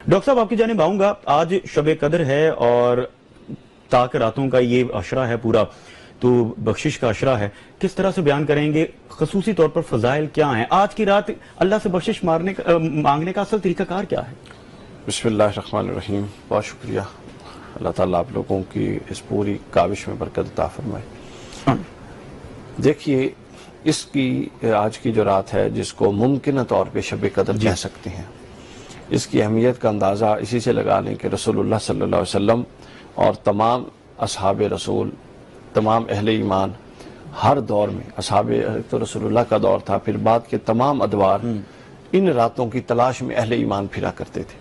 Doctor صاحب آپ کی جانب آؤں گا. آج شب قدر ہے اور تاک راتوں کا یہ عشرہ ہے پورا، تو بخشش کا عشرہ ہے. کس طرح سے بیان کریں گے؟ خصوصی طور پر فضائل کیا ہیں؟ آج کی رات اللہ سے بخشش مانگنے کا اصل طریقہ کار کیا ہے؟ بسم اللہ الرحمن الرحیم. بہت شکریہ. اللہ تعالیٰ آپ لوگوں کی اس پوری کاوش میں برکت عطا فرمائے. دیکھیے، اس کی آج کی جو رات ہے جس کو ممکنہ طور پہ شب قدر کہہ سکتے ہیں، اس کی اہمیت کا اندازہ اسی سے لگا لیں کہ رسول اللہ صلی اللہ علیہ وسلم اور تمام اصحاب رسول، تمام اہل ایمان ہر دور میں، اصحاب تو رسول اللہ کا دور تھا، پھر بعد کے تمام ادوار ان راتوں کی تلاش میں اہل ایمان پھرا کرتے تھے.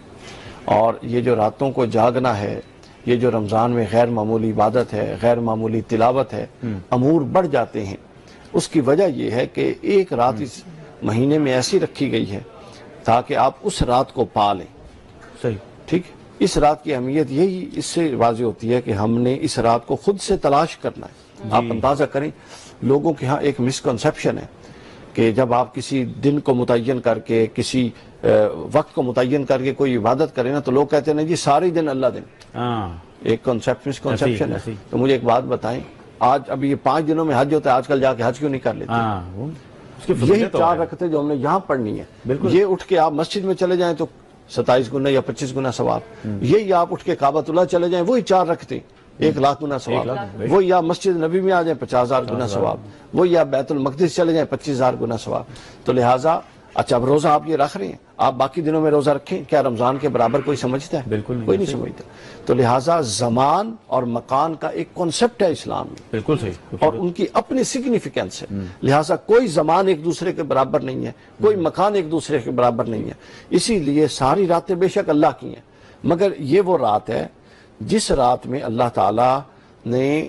اور یہ جو راتوں کو جاگنا ہے، یہ جو رمضان میں غیر معمولی عبادت ہے، غیر معمولی تلاوت ہے، امور بڑھ جاتے ہیں. اس کی وجہ یہ ہے کہ ایک رات اس مہینے میں ایسی رکھی گئی ہے تاکہ آپ اس رات کو پا لیں. صحیح. ٹھیک. اس رات کی اہمیت یہی اس سے واضح ہوتی ہے کہ ہم نے اس رات کو خود سے تلاش کرنا ہے. آپ اندازہ کریں، لوگوں کے ہاں ایک مسکنسیپشن ہے کہ جب آپ کسی دن کو متعین کر کے، کسی وقت کو متعین کر کے کوئی عبادت کریں نا، تو لوگ کہتے ہیں جی سارے دن اللہ دن. ایک مسکنسیپشن ہے. تو مجھے ایک بات بتائیں، آج ابھی یہ 5 دنوں میں حج ہوتا ہے، آج کل جا کے حج کیوں نہیں کر لیتے؟ یہی 4 رکعتیں جو ہم نے یہاں پڑھنی ہے، یہ اٹھ کے آپ مسجد میں چلے جائیں تو 27 گنا یا 25 گنا ثواب. یہی آپ اٹھ کے کعبۃ اللہ چلے جائیں، وہی 4 رکعتیں 1,00,000 گنا ثواب. وہی آپ مسجد نبی میں آ جائیں 50,000 گنا ثواب. وہی آپ بیت المقدس چلے جائیں 25,000 گنا ثواب. تو لہٰذا اچھا، اب روزہ آپ یہ رکھ رہے ہیں، آپ باقی دنوں میں روزہ رکھیں، کیا رمضان کے برابر کوئی سمجھتا ہے؟ بالکل کوئی نہیں سمجھتا. تو لہٰذا زمان اور مکان کا ایک کنسپٹ ہے اسلام میں. بالکل صحیح. اور ان کی اپنی سگنیفیکنس ہے. لہٰذا کوئی زمان ایک دوسرے کے برابر نہیں ہے، کوئی مکان ایک دوسرے کے برابر نہیں ہے. اسی لیے ساری راتیں بے شک اللہ کی ہیں، مگر یہ وہ رات ہے جس رات میں اللہ تعالیٰ نے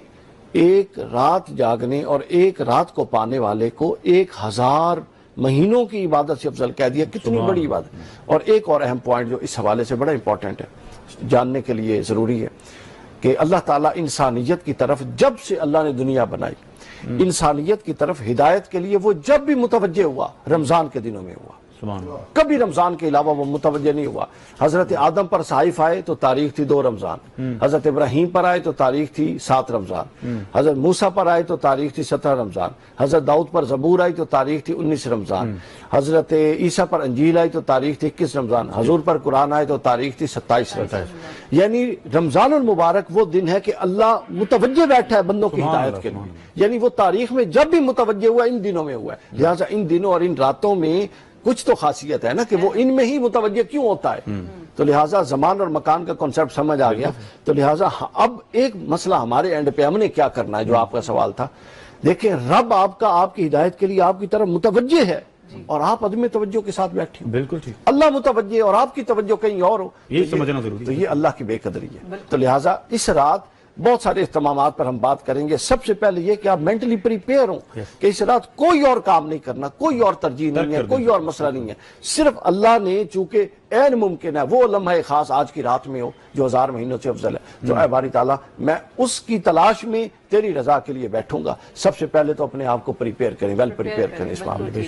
ایک رات جاگنے اور ایک رات کو پانے والے کو 1000 مہینوں کی عبادت سے افضل کہہ دیا. کتنی بڑی عبادت. اور ایک اور اہم پوائنٹ جو اس حوالے سے بڑا امپورٹنٹ ہے، جاننے کے لیے ضروری ہے کہ اللہ تعالیٰ انسانیت کی طرف جب سے اللہ نے دنیا بنائی، انسانیت کی طرف ہدایت کے لیے وہ جب بھی متوجہ ہوا رمضان کے دنوں میں ہوا. کبھی رمضان کے علاوہ وہ متوجہ نہیں ہوا. حضرت آدم پر صحائف آئے تو تاریخ تھی 2 رمضان. حضرت ابراہیم پر آئے تو تاریخ تھی 7 رمضان. حضرت موسیٰ پر آئے تو تاریخ تھی 17 رمضان. حضرت داؤد پر زبور آئی تو تاریخ تھی 19 رمضان. حضرت عیسیٰ پر انجیل آئی تو تاریخ تھی 21 رمضان. حضور پر قرآن آئے تو تاریخ تھی 27 رمضان. یعنی رمضان المبارک وہ دن ہے کہ اللہ متوجہ بیٹھا ہے بندوں کی ہدایت کے لیے. یعنی وہ تاریخ میں جب بھی متوجہ ہوا ان دنوں میں ہوا ہے. لہٰذا ان دنوں اور ان راتوں میں کچھ تو خاصیت ہے نا کہ وہ ان میں ہی متوجہ کیوں ہوتا ہے. تو لہٰذا زمان اور مکان کا کنسپٹ سمجھ آ گیا. تو لہٰذا اب ایک مسئلہ ہمارے اینڈ پہ ہم نے کیا کرنا ہے، جو آپ کا سوال تھا. دیکھیں، رب آپ کی ہدایت کے لیے آپ کی طرف متوجہ ہے اور آپ عدم توجہ کے ساتھ بیٹھے ہیں. بالکل ٹھیک. اللہ متوجہ اور آپ کی توجہ کہیں اور ہو، یہ سمجھنا ضروری ہے. تو یہ اللہ کی بے قدری ہے. تو لہٰذا اس رات بہت سارے اہتمامات پر ہم بات کریں گے. سب سے پہلے یہ کہ آپ مینٹلی پریپیئر ہوں کہ اس رات کوئی اور کام نہیں کرنا، کوئی اور ترجیح نہیں ہے، کوئی اور مسئلہ نہیں ہے. صرف اللہ نے چونکہ عین ممکن ہے وہ لمحہ خاص آج کی رات میں ہو جو 1000 مہینوں سے افضل ہے. تو اے باری تعالیٰ، میں اس کی تلاش میں تیری رضا کے لیے بیٹھوں گا. سب سے پہلے تو اپنے آپ کو پریپیئر کریں، ویل پریپیئر کریں اس معاملے میں.